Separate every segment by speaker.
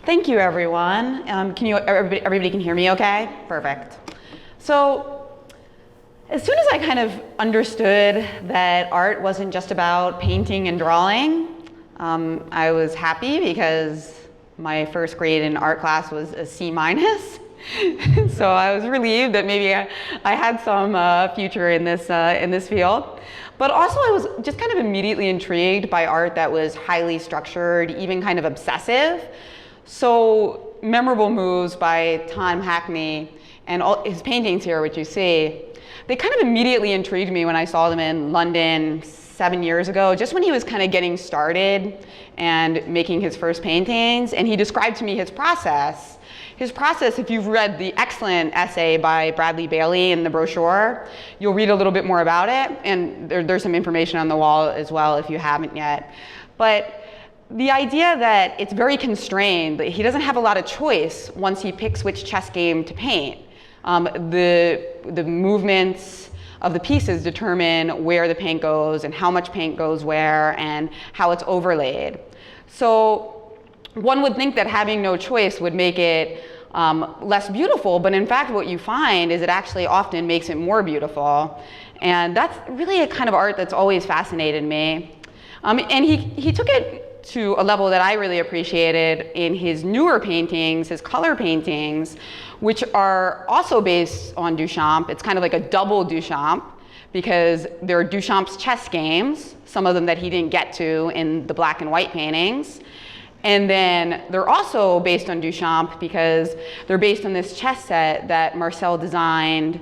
Speaker 1: Thank you, everyone. Everybody can hear me okay? Perfect. So, as soon as I kind of understood that art wasn't just about painting and drawing, I was happy because my first grade in art class was a C-. So I was relieved that maybe I had some future in this field. But also I was just kind of immediately intrigued by art that was highly structured, even kind of obsessive. So memorable moves by Hackney and all his paintings here, which you see, they kind of immediately intrigued me when I saw them in London 7 years ago, just when he was kind of getting started and making his first paintings. And he described to me his process. His process, if you've read the excellent essay by Bradley Bailey in the brochure, you'll read a little bit more about it. And there's some information on the wall as well if you haven't yet. But the idea that it's very constrained, that he doesn't have a lot of choice once he picks which chess game to paint. The movements of the pieces determine where the paint goes and how much paint goes where and how it's overlaid. So one would think that having no choice would make it less beautiful, but in fact what you find is it actually often makes it more beautiful. And that's really a kind of art that's always fascinated me. And he took it to a level that I really appreciated in his newer paintings, his color paintings, which are also based on Duchamp. It's kind of like a double Duchamp because there are Duchamp's chess games, some of them that he didn't get to in the black and white paintings. And then they're also based on Duchamp because they're based on this chess set that Marcel designed,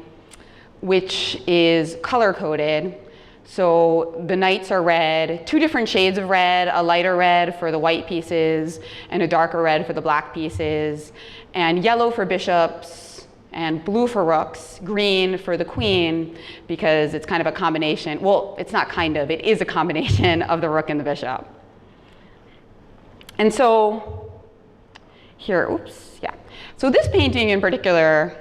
Speaker 1: which is color-coded. So the knights are red, two different shades of red, a lighter red for the white pieces and a darker red for the black pieces, and yellow for bishops and blue for rooks, green for the queen, because it's kind of a combination. Well, it's not kind of, it is a combination of the rook and the bishop. And so here, So this painting in particular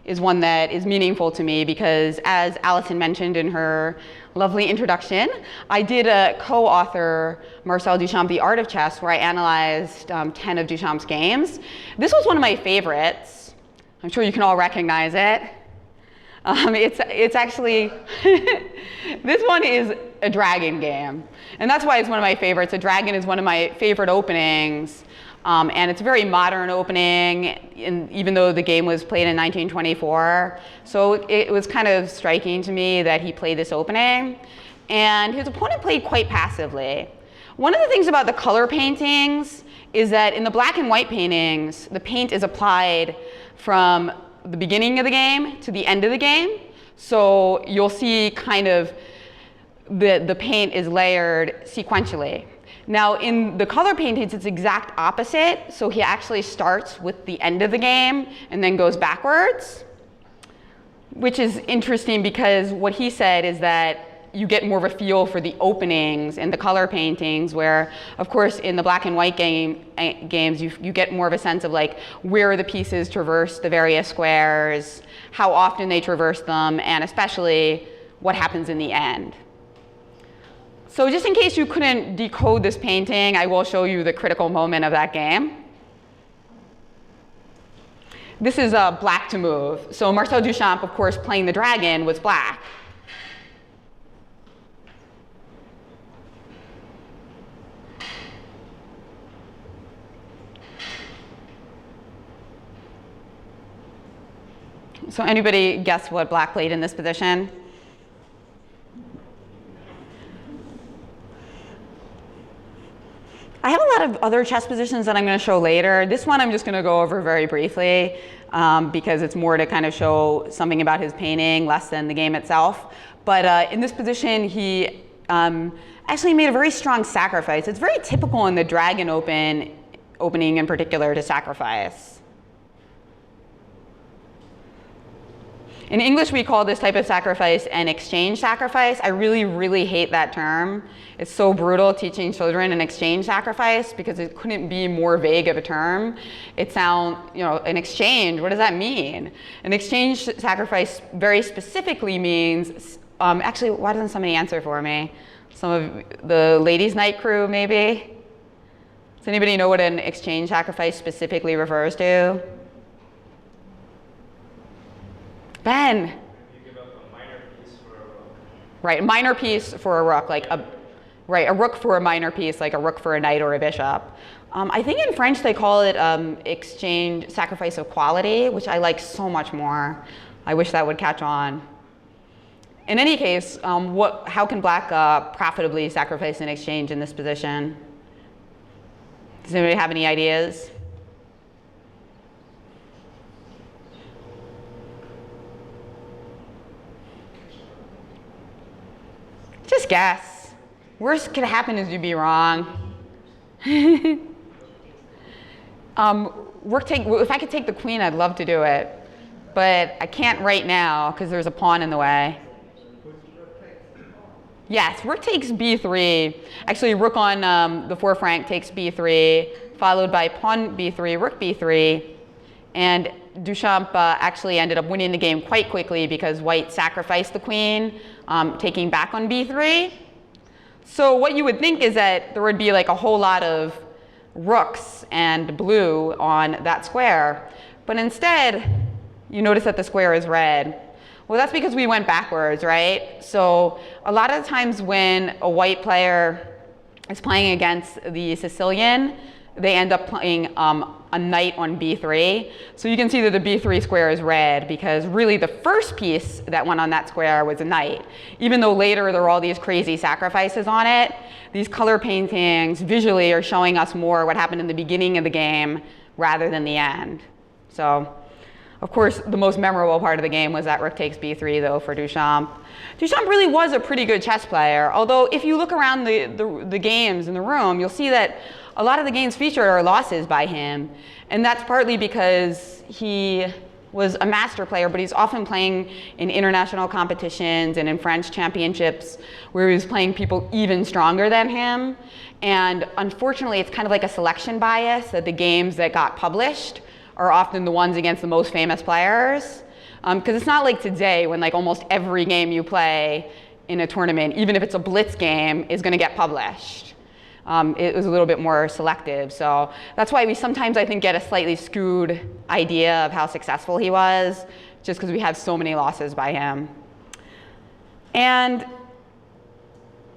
Speaker 1: is one that is meaningful to me because, as Allison mentioned in her lovely introduction, I did co-author Marcel Duchamp, The Art of Chess, where I analyzed 10 of Duchamp's games. This was one of my favorites. I'm sure you can all recognize it. It's actually, this one is a dragon game. And that's why it's one of my favorites. A dragon is one of my favorite openings. And it's a very modern opening, even though the game was played in 1924. So it was kind of striking to me that he played this opening. And his opponent played quite passively. One of the things about the color paintings is that in the black and white paintings, the paint is applied from the beginning of the game to the end of the game. So you'll see kind of the paint is layered sequentially. Now in the color paintings, it's exact opposite. So he actually starts with the end of the game and then goes backwards, which is interesting because what he said is that you get more of a feel for the openings in the color paintings, where of course in the black and white games you get more of a sense of like where the pieces traverse the various squares, how often they traverse them, and especially what happens in the end. So just in case you couldn't decode this painting, I will show you the critical moment of that game. This is black to move. So Marcel Duchamp, of course, playing the dragon was black. So anybody guess what black played in this position? I have a lot of other chess positions that I'm going to show later. This one I'm just going to go over very briefly because it's more to kind of show something about his painting, less than the game itself. But in this position, he actually made a very strong sacrifice. It's very typical in the dragon opening in particular to sacrifice. In English, we call this type of sacrifice an exchange sacrifice. I really, really hate that term. It's so brutal teaching children an exchange sacrifice because it couldn't be more vague of a term. It sounds, an exchange, what does that mean? An exchange sacrifice very specifically means, actually, why doesn't somebody answer for me? Some of the ladies' night crew, maybe? Does anybody know what an exchange sacrifice specifically refers to? Ben?
Speaker 2: You give up a minor piece for a rook.
Speaker 1: Right, a minor piece for a rook, like a rook for a minor piece, like a rook for a knight or a bishop. I think in French they call it exchange sacrifice of quality, which I like so much more. I wish that would catch on. In any case, how can black profitably sacrifice an exchange in this position? Does anybody have any ideas? Just guess. Worst could happen is you'd be wrong. If I could take the queen, I'd love to do it. But I can't right now because there's a pawn in the way. Yes, rook takes b3. Actually, rook on the fourth rank takes b3, followed by pawn b3, rook b3. And Duchamp actually ended up winning the game quite quickly because white sacrificed the queen, taking back on b3. So what you would think is that there would be like a whole lot of rooks and blue on that square. But instead, you notice that the square is red. Well, that's because we went backwards, right? So a lot of the times when a white player is playing against the Sicilian, they end up playing a knight on b3. So you can see that the b3 square is red because really the first piece that went on that square was a knight. Even though later there were all these crazy sacrifices on it, these color paintings visually are showing us more what happened in the beginning of the game rather than the end. So, of course, the most memorable part of the game was that rook takes b3, though, for Duchamp. Duchamp really was a pretty good chess player, although if you look around the games in the room, you'll see that a lot of the games featured are losses by him. And that's partly because he was a master player, but he's often playing in international competitions and in French championships where he was playing people even stronger than him. And unfortunately, it's kind of like a selection bias that the games that got published are often the ones against the most famous players. Because it's not like today when like almost every game you play in a tournament, even if it's a blitz game, is going to get published. It was a little bit more selective. So that's why we sometimes, I think, get a slightly skewed idea of how successful he was, just because we have so many losses by him. And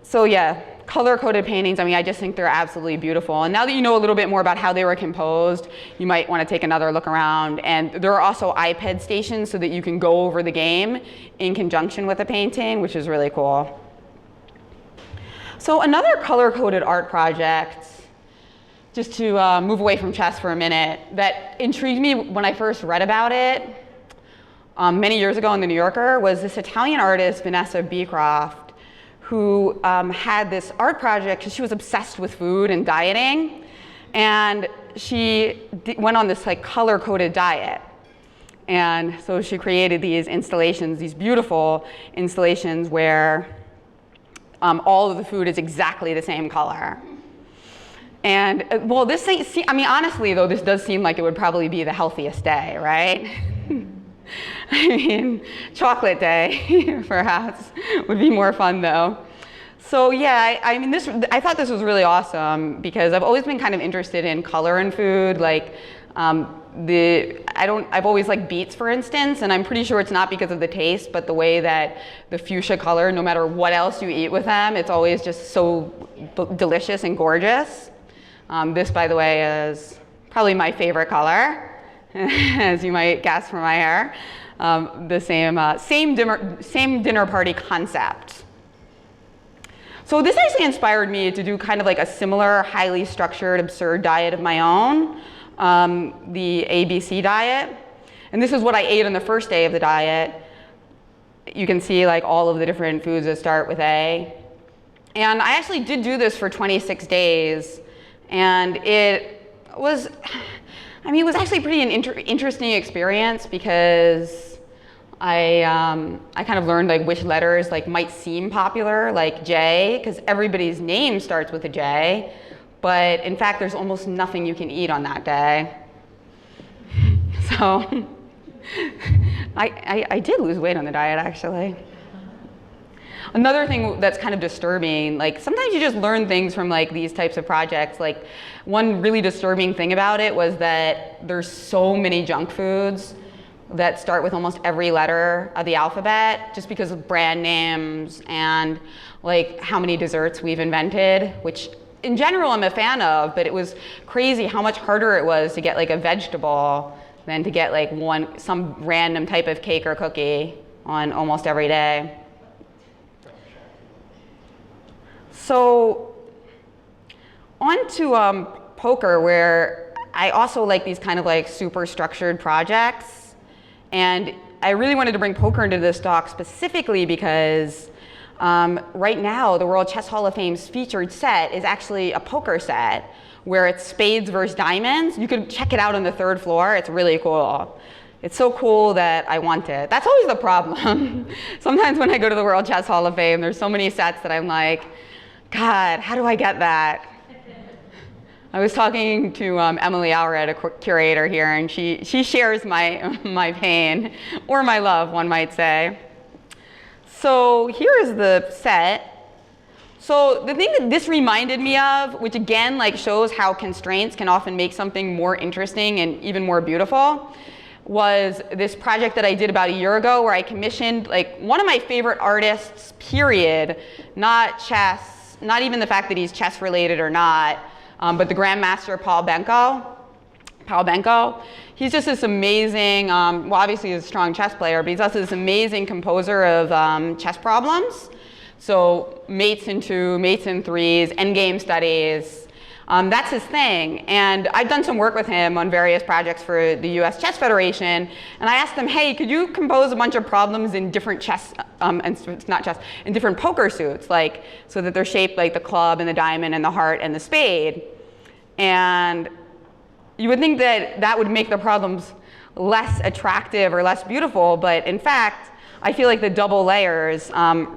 Speaker 1: so yeah, color-coded paintings, I mean, I just think they're absolutely beautiful. And now that you know a little bit more about how they were composed, you might want to take another look around. And there are also iPad stations so that you can go over the game in conjunction with the painting, which is really cool. So another color-coded art project, just to move away from chess for a minute, that intrigued me when I first read about it many years ago in The New Yorker was this Italian artist, Vanessa Beecroft, who had this art project because she was obsessed with food and dieting. And she went on this like color-coded diet. And so she created these installations, these beautiful installations where all of the food is exactly the same color. And well, this thing, I mean, honestly though, this does seem like it would probably be the healthiest day, right? I mean, chocolate day, perhaps, would be more fun though. So yeah, I mean, I thought this was really awesome because I've always been kind of interested in color in food. Like, I've always liked beets, for instance, and I'm pretty sure it's not because of the taste, but the way that the fuchsia color, no matter what else you eat with them, it's always just so delicious and gorgeous. This, by the way, is probably my favorite color, as you might guess from my hair. The same dinner party concept. So this actually inspired me to do kind of like a similar, highly structured, absurd diet of my own. The ABC diet. And this is what I ate on the first day of the diet. You can see like all of the different foods that start with A. And I actually did do this for 26 days. And it was actually pretty an interesting experience because I kind of learned like which letters like might seem popular, like J, because everybody's name starts with a J. But in fact, there's almost nothing you can eat on that day. So I did lose weight on the diet, actually. Another thing that's kind of disturbing, like sometimes you just learn things from like these types of projects. Like one really disturbing thing about it was that there's so many junk foods that start with almost every letter of the alphabet just because of brand names and like how many desserts we've invented, which in general I'm a fan of, but it was crazy how much harder it was to get like a vegetable than to get like some random type of cake or cookie on almost every day. So on to poker, where I also like these kind of like super structured projects. And I really wanted to bring poker into this talk specifically because right now the World Chess Hall of Fame's featured set is actually a poker set where it's spades versus diamonds. You can check it out on the 3rd floor. It's really cool. It's so cool that I want it. That's always the problem. Sometimes when I go to the World Chess Hall of Fame, there's so many sets that I'm like, God, how do I get that? I was talking to Emily Alred, a curator here, and she shares my pain, or my love, one might say. So here is the set. So the thing that this reminded me of, which again like shows how constraints can often make something more interesting and even more beautiful, was this project that I did about a year ago where I commissioned like one of my favorite artists, period, not chess, not even the fact that he's chess related or not, but the Grandmaster Paul Benko. He's just this amazing, well obviously he's a strong chess player, but he's also this amazing composer of chess problems. So mates in 2, mates in 3s, endgame studies. That's his thing. And I've done some work with him on various projects for the US Chess Federation. And I asked him, hey, could you compose a bunch of problems in different chess, in different poker suits, like, so that they're shaped like the club and the diamond and the heart and the spade. And you would think that that would make the problems less attractive or less beautiful, but in fact, I feel like the double layers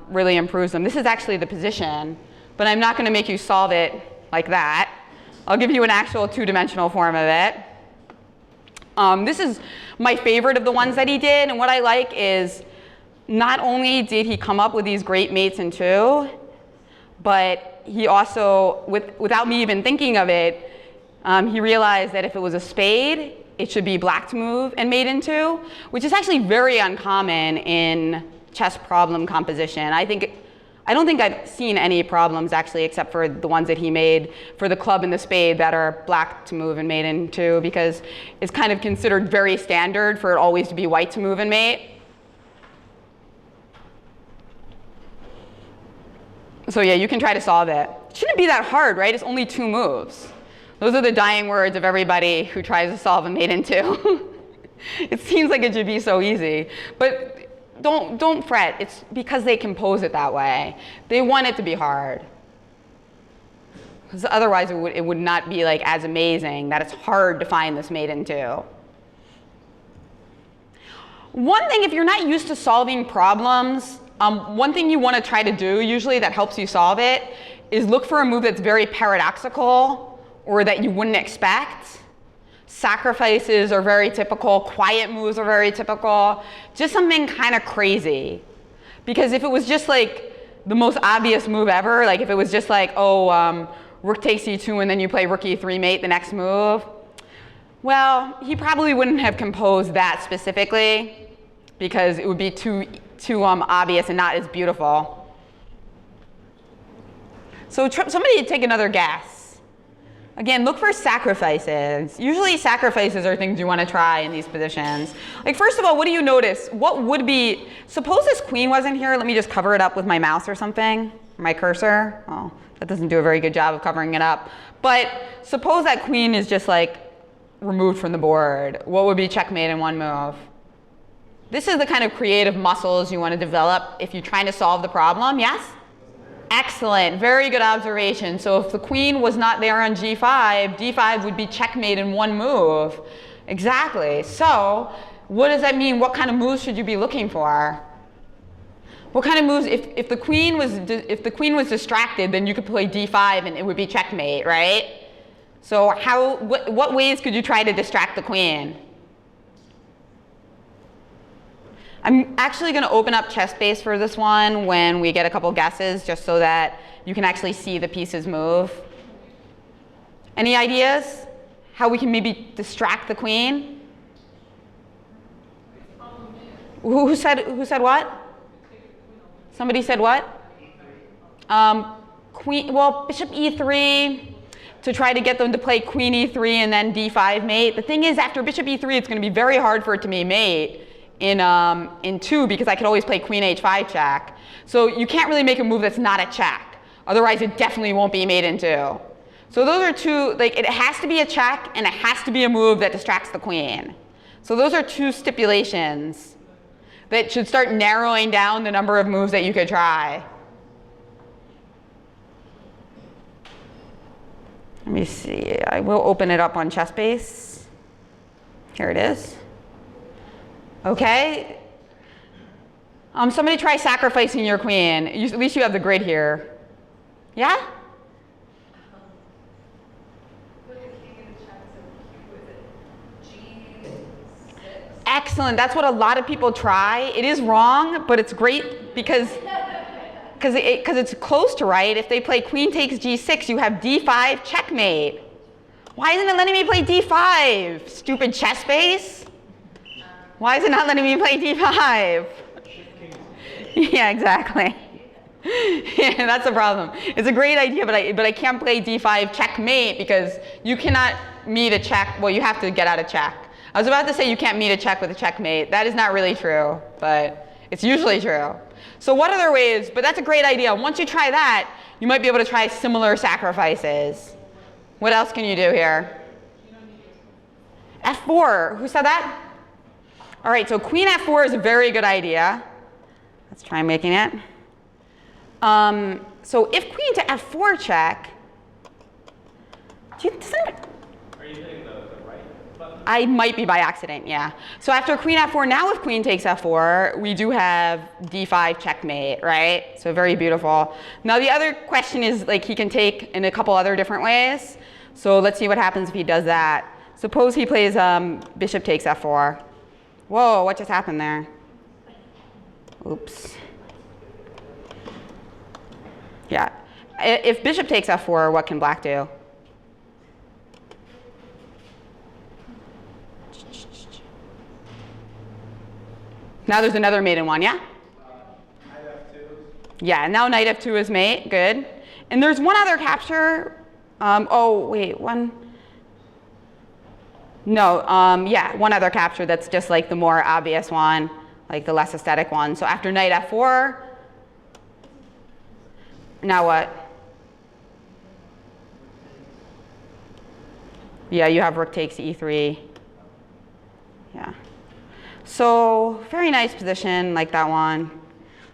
Speaker 1: really improves them. This is actually the position, but I'm not going to make you solve it like that. I'll give you an actual 2-dimensional form of it. This is my favorite of the ones that he did, and what I like is not only did he come up with these great mates in 2, but he also, without me even thinking of it, he realized that if it was a spade, it should be black to move and mate in 2, which is actually very uncommon in chess problem composition. I don't think I've seen any problems actually except for the ones that he made for the club and the spade that are black to move and mate in 2, because it's kind of considered very standard for it always to be white to move and mate. So yeah, you can try to solve it. It shouldn't be that hard, right? It's only 2 moves. Those are the dying words of everybody who tries to solve a mate in 2. It seems like it should be so easy, but don't fret. It's because they compose it that way. They want it to be hard. Because otherwise it would not be like as amazing that it's hard to find this mate in 2. One thing, if you're not used to solving problems, one thing you want to try to do usually that helps you solve it is look for a move that's very paradoxical or that you wouldn't expect. Sacrifices are very typical, quiet moves are very typical, just something kind of crazy. Because if it was just like the most obvious move ever, like if it was just like, oh, rook takes e2 and then you play rook e3 mate the next move, well, he probably wouldn't have composed that specifically because it would be too obvious and not as beautiful. So somebody take another guess. Again, look for sacrifices. Usually sacrifices are things you want to try in these positions. Like first of all, what do you notice? What would be, suppose this queen wasn't here. Let me just cover it up with my mouse or something, my cursor. Oh, that doesn't do a very good job of covering it up. But suppose that queen is just like removed from the board. What would be checkmate in 1 move? This is the kind of creative muscles you want to develop if you're trying to solve the problem, yes? Excellent, very good observation. So if the queen was not there on g5, d5 would be checkmate in 1 move. Exactly. So what does that mean? What kind of moves should you be looking for? What kind of moves, if the queen was distracted, then you could play d5 and it would be checkmate, right? So what ways could you try to distract the queen? I'm actually going to open up chess base for this one when we get a couple guesses, just so that you can actually see the pieces move. Any ideas how we can maybe distract the queen? Who said what? Somebody said what? Well, bishop e3 to try to get them to play queen e3 and then d5 mate. The thing is, after bishop e3, it's going to be very hard for it to be mate in 2, because I could always play queen h5 check. So you can't really make a move that's not a check. Otherwise, it definitely won't be mate in 2. So those are two, like, it has to be a check and it has to be a move that distracts the queen. So those are two stipulations that should start narrowing down the number of moves that you could try. Let me see, I will open it up on ChessBase. Here it is. Okay. Somebody try sacrificing your queen. At least you have the grid here. Yeah? Excellent. That's what a lot of people try. It is wrong, but it's great because it's close to right. If they play queen takes g6, you have d5 checkmate. Why isn't it letting me play d5? Stupid chess base. Why is it not letting me play d5? Yeah, exactly. Yeah, that's the problem. It's a great idea, but I can't play d5 checkmate because you cannot meet a check. Well, you have to get out of check. I was about to say you can't meet a check with a checkmate. That is not really true, but it's usually true. So what other ways? But that's a great idea. Once you try that, you might be able to try similar sacrifices. What else can you do here? f4. Who said that? All right, so queen f4 is a very good idea. Let's try making it. So if queen to f4 check,
Speaker 2: Are you hitting the right button?
Speaker 1: I might be by accident, yeah. So after queen f4, now if queen takes f4, we do have d5 checkmate, right? So very beautiful. Now the other question is, like, he can take in a couple other different ways. So let's see what happens if he does that. Suppose he plays bishop takes f4. Whoa, what just happened there? Oops. Yeah. If bishop takes f4, what can black do? Now there's another mate in one, yeah?
Speaker 2: Knight f2.
Speaker 1: Yeah, now knight f2 is mate, good. And there's one other capture. Oh, wait, one. No, yeah, one other capture that's just like the more obvious one, like the less aesthetic one. So after knight f4, now what? Yeah, you have rook takes e3. Yeah. So very nice position, like that one.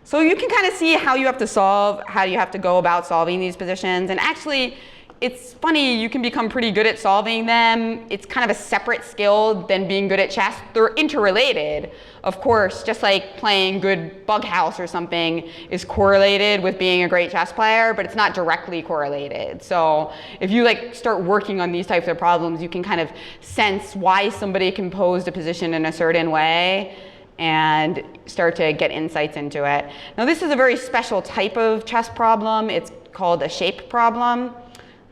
Speaker 1: So you can kind of see how you have to solve, how you have to go about solving these positions. And actually, it's funny, you can become pretty good at solving them. It's kind of a separate skill than being good at chess. They're interrelated, of course, just like playing good bug house or something is correlated with being a great chess player, but it's not directly correlated. So if you like start working on these types of problems, you can kind of sense why somebody composed a position in a certain way and start to get insights into it. Now this is a very special type of chess problem. It's called a shape problem.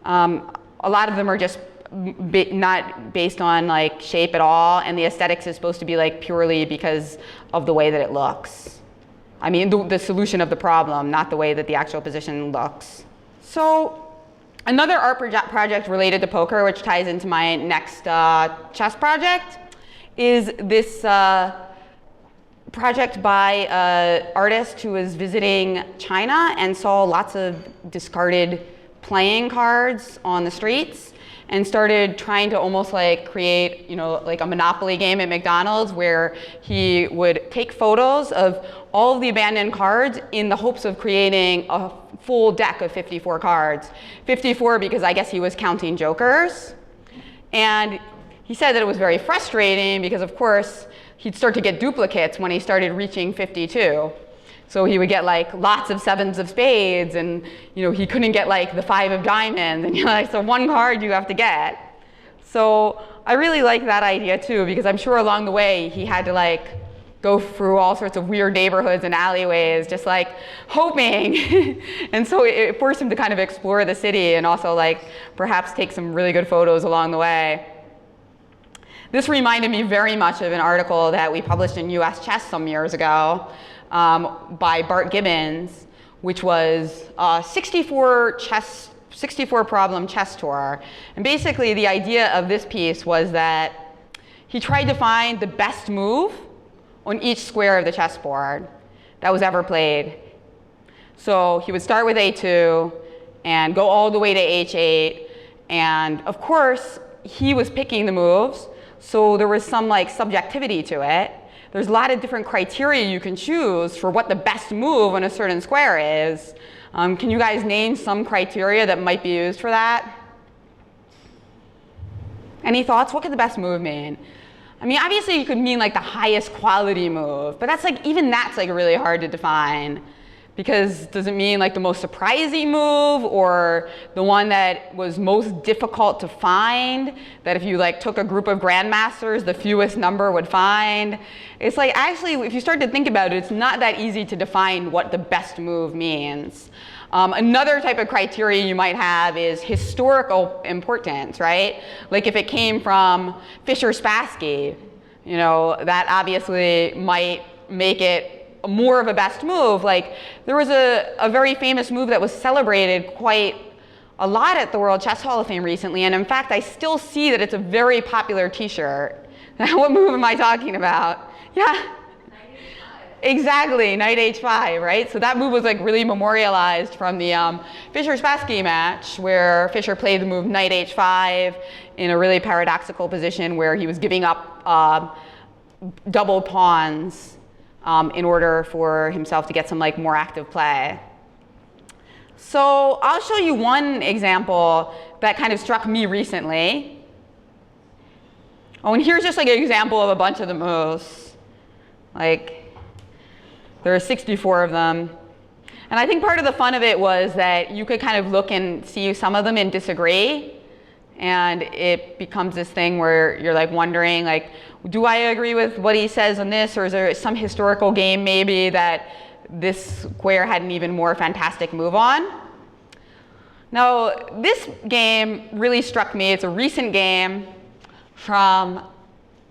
Speaker 1: A lot of them are just not based on like shape at all, and the aesthetics is supposed to be like purely because of the way that it looks. I mean, the solution of the problem, not the way that the actual position looks. So another art project related to poker, which ties into my next chess project, is this project by an artist who was visiting China and saw lots of discarded playing cards on the streets and started trying to almost like create, you know, like a Monopoly game at McDonald's where he would take photos of all of the abandoned cards in the hopes of creating a full deck of 54 cards. 54 because I guess he was counting jokers. And he said that it was very frustrating because, of course, he'd start to get duplicates when he started reaching 52. So he would get like lots of sevens of spades, and you know he couldn't get like the 5 of diamonds, and you're like, so one card you have to get. So I really like that idea too, because I'm sure along the way he had to like go through all sorts of weird neighborhoods and alleyways, just like hoping. And so it forced him to kind of explore the city and also like perhaps take some really good photos along the way. This reminded me very much of an article that we published in US Chess some years ago by Bart Gibbons, which was a 64 problem chess tour. And basically the idea of this piece was that he tried to find the best move on each square of the chessboard that was ever played. So he would start with A2 and go all the way to H8. And of course, he was picking the moves, so there was some like subjectivity to it. There's a lot of different criteria you can choose for what the best move on a certain square is. Can you guys name some criteria that might be used for that? Any thoughts? What could the best move mean? I mean, obviously you could mean like the highest quality move, but that's like, even that's like really hard to define. Because does it mean like the most surprising move, or the one that was most difficult to find, that if you like took a group of grandmasters, the fewest number would find? It's like, actually, if you start to think about it, it's not that easy to define what the best move means. Another type of criteria you might have is historical importance, right? Like if it came from Fischer-Spassky, you know, that obviously might make it more of a best move. Like there was a very famous move that was celebrated quite a lot at the World Chess Hall of Fame recently, and in fact I still see that it's a very popular t-shirt. What move am I talking about? Yeah? Exactly, knight h5, right? So that move was like really memorialized from the Fischer-Spassky match, where Fischer played the move knight h5 in a really paradoxical position where he was giving up double pawns in order for himself to get some like more active play. So I'll show you one example that kind of struck me recently. Oh, and here's just like an example of a bunch of the moves. Like, there are 64 of them. And I think part of the fun of it was that you could kind of look and see some of them and disagree. And it becomes this thing where you're like wondering, like, do I agree with what he says on this, or is there some historical game maybe that this square had an even more fantastic move on? Now, this game really struck me. It's a recent game from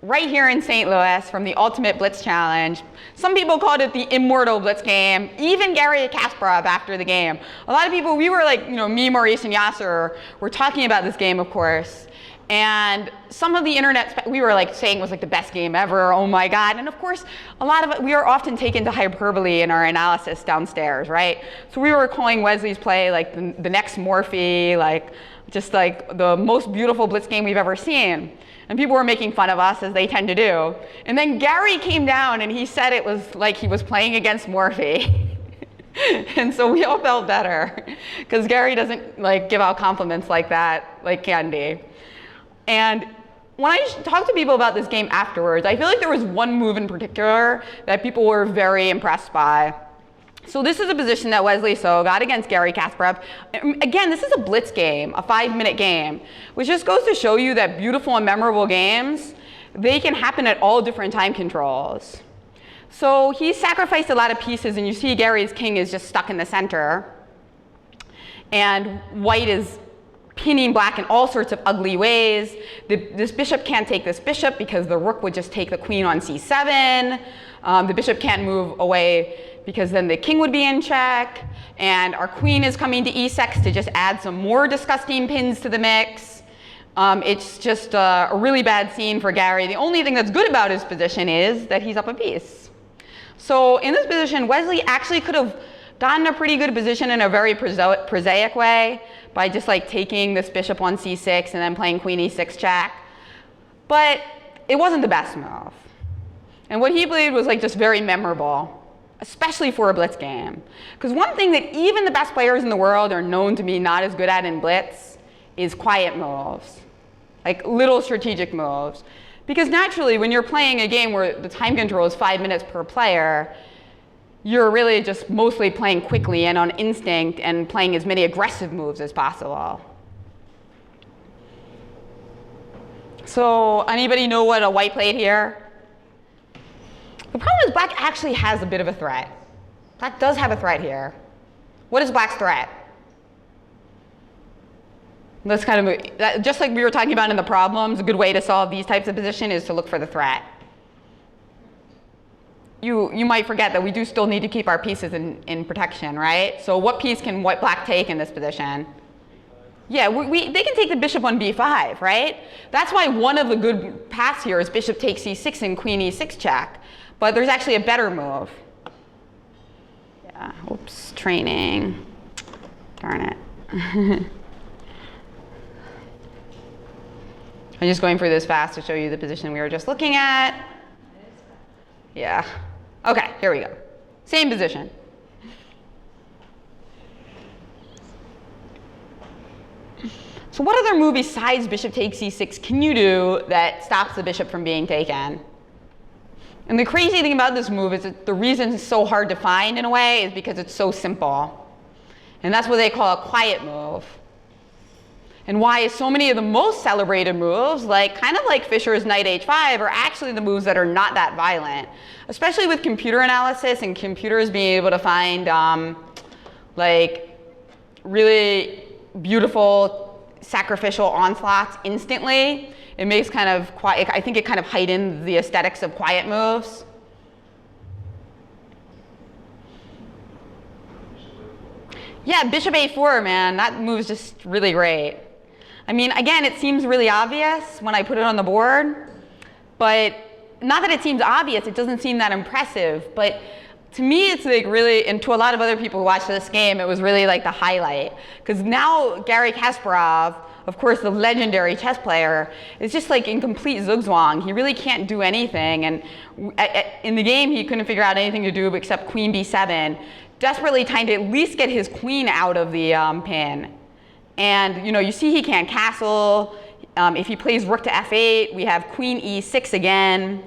Speaker 1: right here in St. Louis, from the Ultimate Blitz Challenge. Some people called it the immortal Blitz game, even Gary Kasparov after the game. A lot of people, we were like, you know, me, Maurice, and Yasser were talking about this game, of course. And some of the internet, we were like saying it was like the best game ever, oh my God. And of course, a lot of it, we are often taken to hyperbole in our analysis downstairs, right? So we were calling Wesley's play like the next Morphe, like just like the most beautiful Blitz game we've ever seen. And people were making fun of us, as they tend to do. And then Gary came down and he said it was like he was playing against Morphe. And so we all felt better, because Gary doesn't like give out compliments like that, like Candy. And when I talked to people about this game afterwards, I feel like there was one move in particular that people were very impressed by. So this is a position that Wesley So got against Gary Kasparov. Again, this is a blitz game, a 5-minute game, which just goes to show you that beautiful and memorable games, they can happen at all different time controls. So he sacrificed a lot of pieces, and you see Gary's king is just stuck in the center. And white is pinning black in all sorts of ugly ways. This bishop can't take this bishop because the rook would just take the queen on c7. The bishop can't move away because then the king would be in check. And our queen is coming to e6 to just add some more disgusting pins to the mix. It's just a really bad scene for Gary. The only thing that's good about his position is that he's up a piece. So in this position, Wesley actually could have gotten a pretty good position in a very prosaic way by just like taking this bishop on c6 and then playing queen e6 check. But it wasn't the best move. And what he played was like just very memorable, especially for a blitz game. Because one thing that even the best players in the world are known to be not as good at in blitz is quiet moves, like little strategic moves. Because naturally, when you're playing a game where the time control is 5 minutes per player, you're really just mostly playing quickly and on instinct and playing as many aggressive moves as possible. So anybody know what a white played here? The problem notice black actually has a bit of a threat. Black does have a threat here. What is black's threat? Let's kind of, just like we were talking about in the problems, a good way to solve these types of position is to look for the threat. You might forget that we do still need to keep our pieces in protection, right? So what piece can white black take in this position? Yeah, they can take the bishop on b5, right? That's why one of the good paths here is bishop takes c6 and queen e6 check. But there's actually a better move. Yeah, oops, training. Darn it. I'm just going through this fast to show you the position we were just looking at. Yeah. Okay, here we go. Same position. So what other move besides bishop takes c6 can you do that stops the bishop from being taken? And the crazy thing about this move is that the reason it's so hard to find in a way is because it's so simple. And that's what they call a quiet move. And why is so many of the most celebrated moves, kind of like Fischer's knight h5, are actually the moves that are not that violent. Especially with computer analysis and computers being able to find really beautiful sacrificial onslaughts instantly. It makes kind of quiet, I think it kind of heightens the aesthetics of quiet moves. Yeah, bishop a4, man, that move's just really great. I mean, again, it seems really obvious when I put it on the board, but not that it seems obvious, it doesn't seem that impressive, but to me, it's really, and to a lot of other people who watched this game, it was really like the highlight. Because now Garry Kasparov, of course, the legendary chess player, is just like in complete zugzwang. He really can't do anything. And in the game, he couldn't figure out anything to do except queen b7, desperately trying to at least get his queen out of the pin. And you see he can't castle. If he plays rook to f8, we have queen e6 again.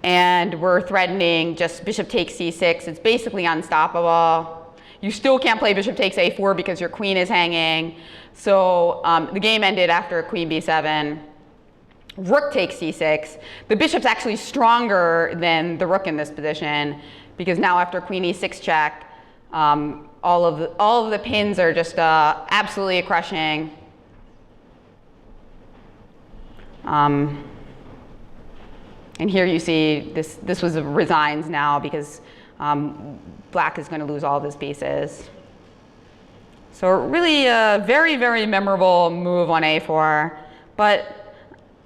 Speaker 1: And we're threatening just bishop takes c6. It's basically unstoppable. You still can't play bishop takes a4 because your queen is hanging. So the game ended after queen b7. Rook takes c6. The bishop's actually stronger than the rook in this position because now after queen e6 check, all of the pins are just absolutely crushing. And here you see this was resigns now because black is going to lose all of his pieces. So really a very, very memorable move on a4. But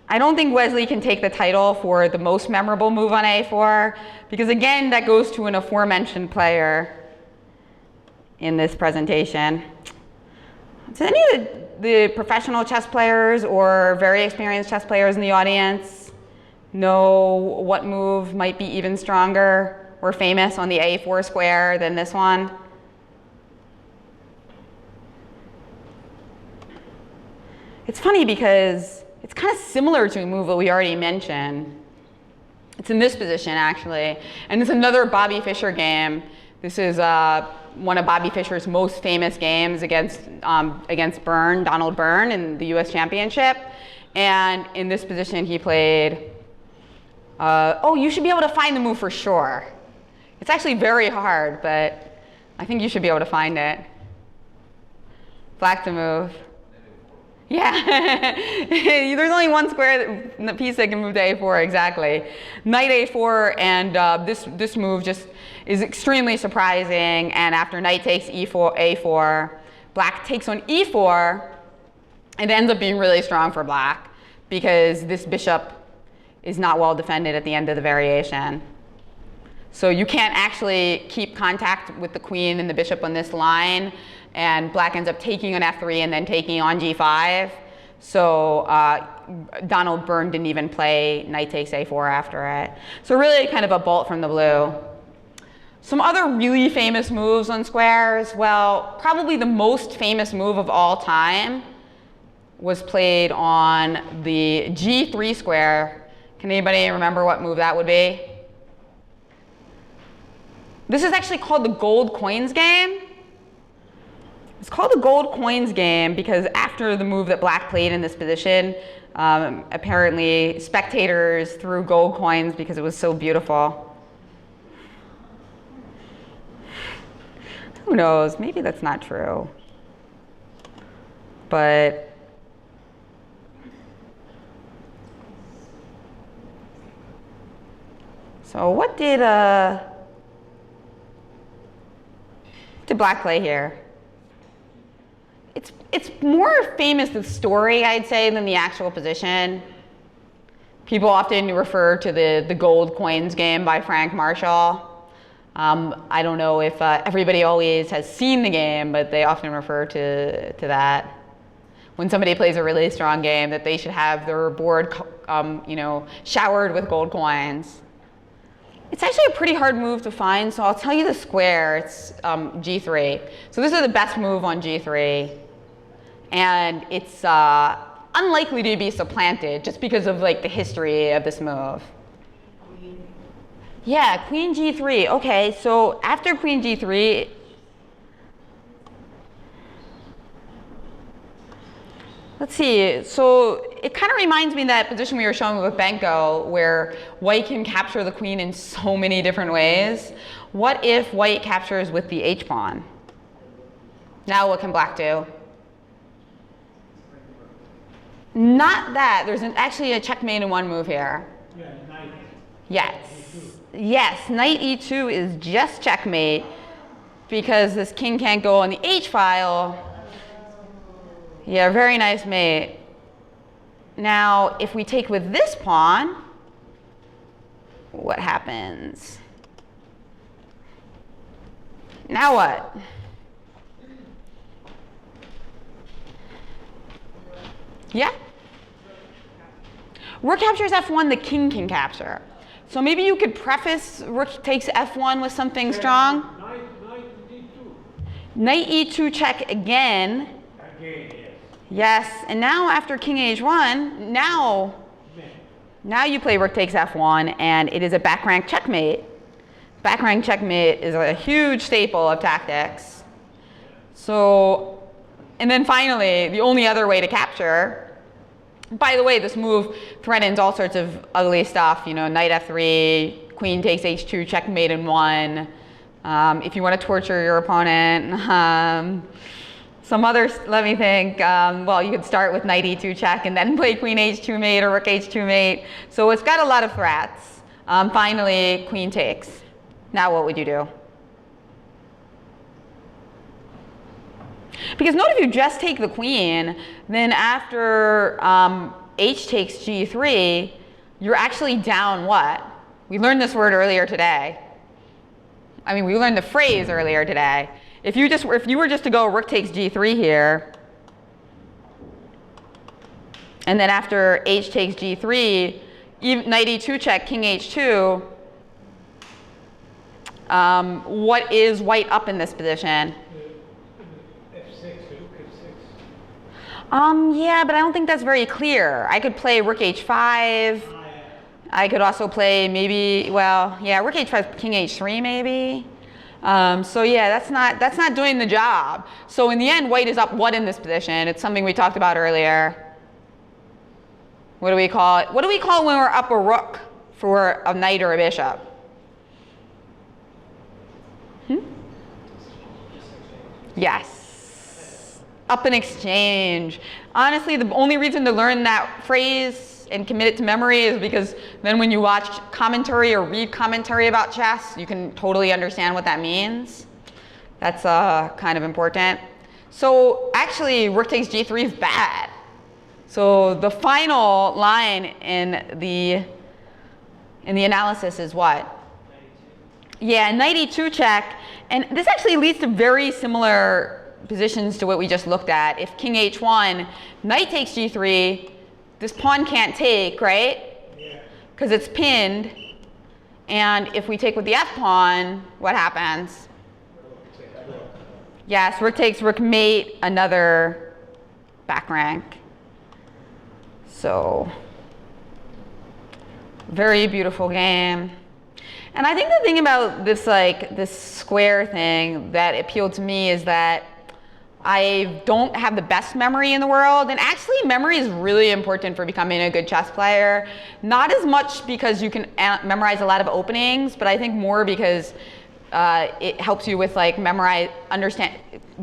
Speaker 1: I don't think Wesley can take the title for the most memorable move on a4 because again, that goes to an aforementioned player in this presentation. Do any of the professional chess players or very experienced chess players in the audience know what move might be even stronger or famous on the a4 square than this one? It's funny because it's kind of similar to a move that we already mentioned. It's in this position actually, and it's another Bobby Fischer game. This is one of Bobby Fischer's most famous games against Byrne, Donald Byrne in the US Championship. And in this position he played, oh, you should be able to find the move for sure. It's actually very hard, but I think you should be able to find it. Black to move. Yeah, there's only one square, the piece that can move to a4, exactly. Knight a4, and this move just is extremely surprising, and after knight takes a4, black takes on e4, it ends up being really strong for black, because this bishop is not well defended at the end of the variation. So you can't actually keep contact with the queen and the bishop on this line, and black ends up taking on f3 and then taking on g5. So Donald Byrne didn't even play knight takes a4 after it. So really kind of a bolt from the blue. Some other really famous moves on squares, well, probably the most famous move of all time was played on the g3 square. Can anybody remember what move that would be? This is actually called the gold coins game. It's called the gold coins game because after the move that black played in this position, apparently spectators threw gold coins because it was so beautiful. Who knows? Maybe that's not true. But so what did black play here? It's more famous the story, I'd say, than the actual position. People often refer to the gold coins game by Frank Marshall. I don't know if everybody always has seen the game, but they often refer to that. When somebody plays a really strong game, that they should have their board, showered with gold coins. It's actually a pretty hard move to find, so I'll tell you the square. It's G3. So this is the best move on G3, and it's unlikely to be supplanted just because of like the history of this move. Yeah, Queen G3. Okay, so after Queen G3, let's see. So it kind of reminds me of that position we were showing with Benko, where white can capture the queen in so many different ways. What if white captures with the H pawn? Now what can black do? Not that. There's actually a checkmate in one move here.
Speaker 3: Yeah, knight.
Speaker 1: Yes. Yes, knight e2 is just checkmate because this king can't go on the H file. Yeah, very nice mate. Now, if we take with this pawn, what happens? Now what? Yeah? Rook captures f1, the king can capture. So maybe you could preface rook takes f1 with something strong.
Speaker 3: Knight d2.
Speaker 1: Knight e2 check again.
Speaker 3: Again, yes.
Speaker 1: Yes, and now after king h1, now you play rook takes f1, and it is a back rank checkmate. Back rank checkmate is a huge staple of tactics. So, and then finally, the only other way to capture. By the way, this move threatens all sorts of ugly stuff. You know, knight f3, queen takes h2, checkmate in one. If you want to torture your opponent. Some others, let me think. Well, you could start with knight e2 check and then play queen h2 mate or rook h2 mate. So it's got a lot of threats. Finally, queen takes. Now what would you do? Because note if you just take the queen, then after h takes g3, you're actually down what? We learned this word earlier today. I mean, we learned the phrase earlier today. If you were just to go rook takes g3 here, and then after h takes g3, knight e2 check, king h2, what is white up in this position?
Speaker 3: f6, rook f6.
Speaker 1: Yeah, but I don't think that's very clear. I could play rook h5. I could also play maybe, well, yeah, rook h5, king h3 maybe. So yeah, that's not doing the job. So in the end, white is up what in this position? It's something we talked about earlier. What do we call it? What do we call when we're up a rook for a knight or a bishop? Yes. Up an exchange. Honestly, the only reason to learn that phrase and commit it to memory is because then when you watch commentary or read commentary about chess, you can totally understand what that means. That's kind of important. So actually, rook takes g3 is bad. So the final line in the analysis is what? Yeah, knight e2 check. And this actually leads to very similar positions to what we just looked at. If king h1, knight takes g3, this pawn can't take, right?
Speaker 3: Yeah.
Speaker 1: Because it's pinned. And if we take with the f pawn, what happens? Yes, rook takes rook mate, another back rank. So, very beautiful game. And I think the thing about this, like, this square thing that appealed to me is that I don't have the best memory in the world, and actually memory is really important for becoming a good chess player. Not as much because you can memorize a lot of openings, but I think more because it helps you with like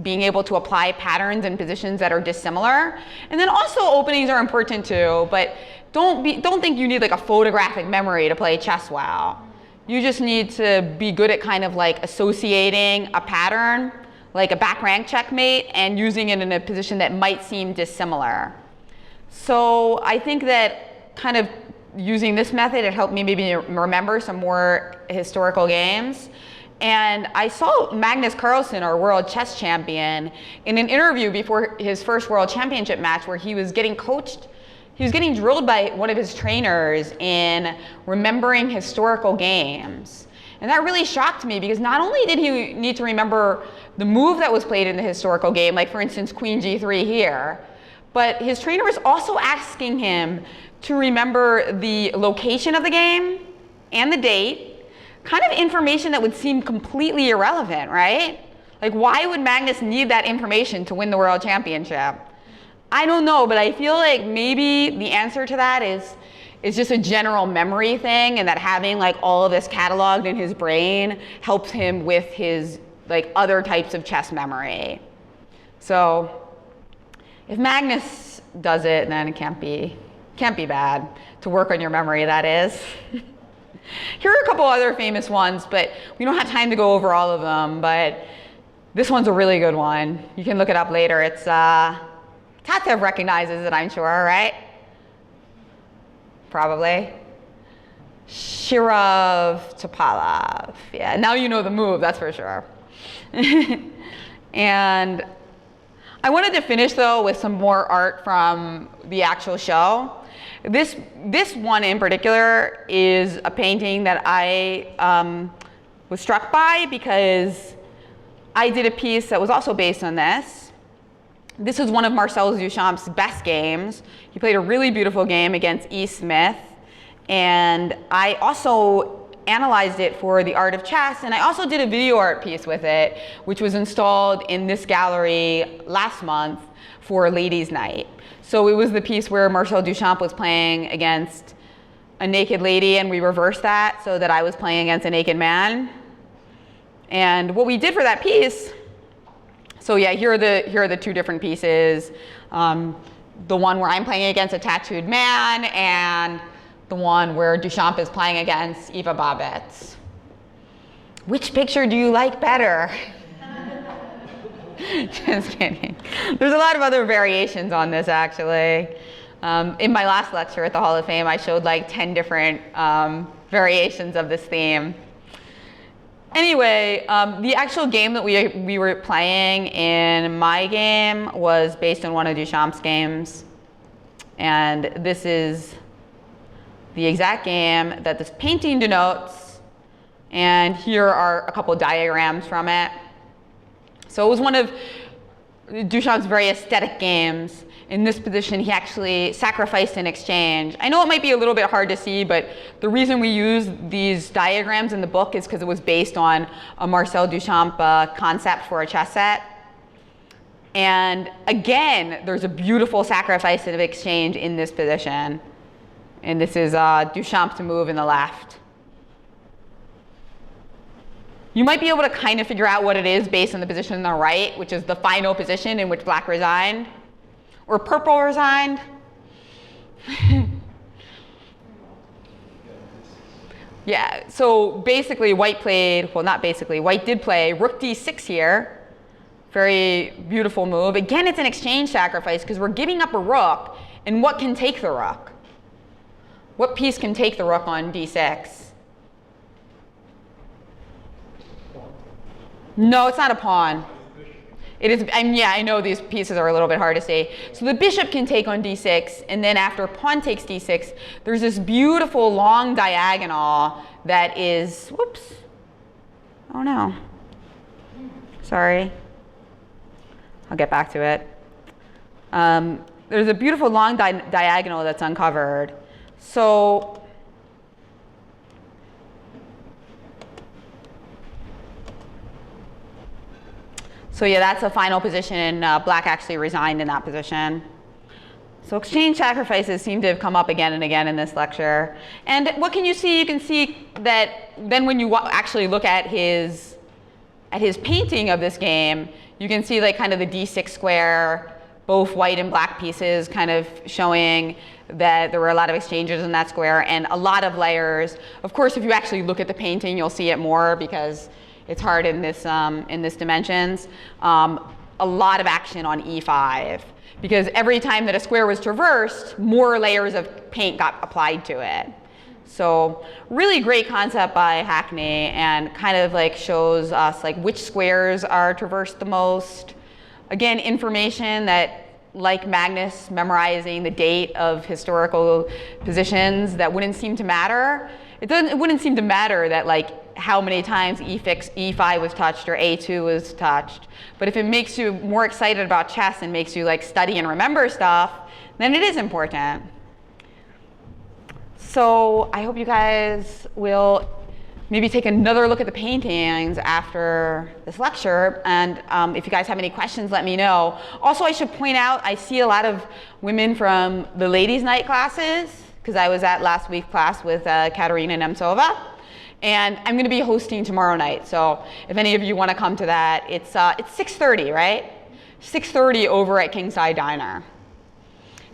Speaker 1: being able to apply patterns and positions that are dissimilar. And then also openings are important too, but don't think you need like a photographic memory to play chess well. You just need to be good at kind of like associating a pattern, like a back rank checkmate, and using it in a position that might seem dissimilar. So I think that kind of using this method, it helped me maybe remember some more historical games. And I saw Magnus Carlsen, our world chess champion, in an interview before his first world championship match where he was getting coached. He was getting drilled by one of his trainers in remembering historical games. And that really shocked me because not only did he need to remember the move that was played in the historical game, like for instance, Queen G3 here, but his trainer was also asking him to remember the location of the game and the date, kind of information that would seem completely irrelevant, right? Like why would Magnus need that information to win the world championship? I don't know, but I feel like maybe the answer to that is just a general memory thing, and that having like all of this cataloged in his brain helps him with his like other types of chess memory. So if Magnus does it, then it can't be bad to work on your memory, that is. Here are a couple other famous ones, but we don't have time to go over all of them, but this one's a really good one. You can look it up later. It's Tatev recognizes it, I'm sure, right? Probably. Shirov Topalov. Yeah, now you know the move, that's for sure. And I wanted to finish though with some more art from the actual show. This one in particular is a painting that I was struck by because I did a piece that was also based on this. This is one of Marcel Duchamp's best games. He played a really beautiful game against E. Smith, and I also analyzed it for the Art of Chess, and I also did a video art piece with it, which was installed in this gallery last month for Ladies' Night. So it was the piece where Marcel Duchamp was playing against a naked lady, and we reversed that so that I was playing against a naked man. And what we did for that piece, so yeah, here are the two different pieces. The one where I'm playing against a tattooed man, and the one where Duchamp is playing against Eva Babetz. Which picture do you like better? Just kidding. There's a lot of other variations on this, actually. In my last lecture at the Hall of Fame, I showed like 10 different variations of this theme. Anyway, the actual game that we were playing in my game was based on one of Duchamp's games. And this is the exact game that this painting denotes. And here are a couple diagrams from it. So it was one of Duchamp's very aesthetic games. In this position, he actually sacrificed an exchange. I know it might be a little bit hard to see, but the reason we use these diagrams in the book is because it was based on a Marcel Duchamp concept for a chess set. And again, there's a beautiful sacrifice of exchange in this position. And this is Duchamp's move in the left. You might be able to kind of figure out what it is based on the position on the right, which is the final position in which black resigned, or purple resigned. Yeah, so basically white played, well not basically, white did play rook d6 here. Very beautiful move. Again, it's an exchange sacrifice because we're giving up a rook, and what can take the rook? What piece can take the rook on d6? No, it's not a pawn. It is, yeah, I know these pieces are a little bit hard to see. So the bishop can take on d6, and then after pawn takes d6, there's this beautiful long diagonal that is, whoops, oh no, sorry, I'll get back to it. There's a beautiful long diagonal that's uncovered. So So yeah, that's a final position. Black actually resigned in that position. So exchange sacrifices seem to have come up again and again in this lecture. And what can you see? You can see that then when you actually look at his painting of this game, you can see like kind of the D6 square, both white and black pieces kind of showing that there were a lot of exchanges in that square and a lot of layers. Of course, if you actually look at the painting, you'll see it more because it's hard in this dimensions. A lot of action on E5 because every time that a square was traversed, more layers of paint got applied to it. So really great concept by Hackney and kind of like shows us like which squares are traversed the most. Again, information that, like Magnus memorizing the date of historical positions, that wouldn't seem to matter. It wouldn't seem to matter that like how many times E5 was touched or A2 was touched. But if it makes you more excited about chess and makes you like study and remember stuff, then it is important. So I hope you guys will maybe take another look at the paintings after this lecture. And if you guys have any questions, let me know. Also, I should point out, I see a lot of women from the ladies' night classes, because I was at last week's class with Katerina Nemtsova. And I'm going to be hosting tomorrow night. So if any of you want to come to that, it's 6:30, right? 6:30 over at Kingside Diner.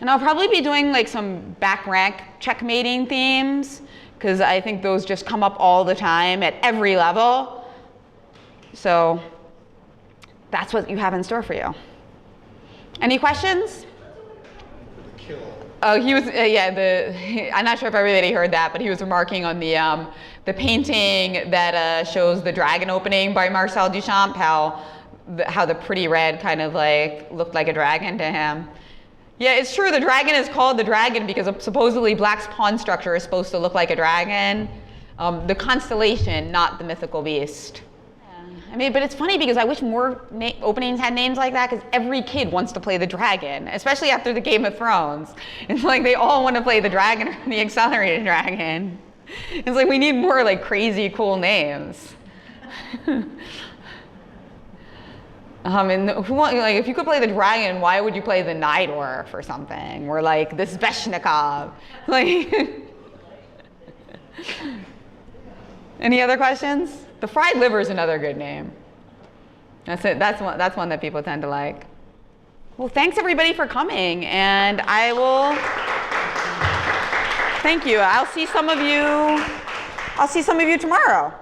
Speaker 1: And I'll probably be doing like some back rank checkmating themes, because I think those just come up all the time at every level. So that's what you have in store for you. Any questions? Oh, he was, I'm not sure if everybody heard that, but he was remarking on the painting that shows the dragon opening by Marcel Duchamp, how the pretty red kind of like looked like a dragon to him. Yeah, it's true, the dragon is called the dragon because supposedly Black's pawn structure is supposed to look like a dragon. The constellation, not the mythical beast. I mean, but it's funny because I wish more openings had names like that because every kid wants to play the dragon, especially after the Game of Thrones. It's like they all want to play the dragon or the accelerated dragon. It's like we need more like crazy cool names. And like if you could play the dragon, why would you play the Najdorf or something? Or like the Sveshnikov. Like any other questions? The fried liver is another good name. That's it. That's one that people tend to like. Well, thanks everybody for coming, and I will. Thank you. I'll see some of you tomorrow.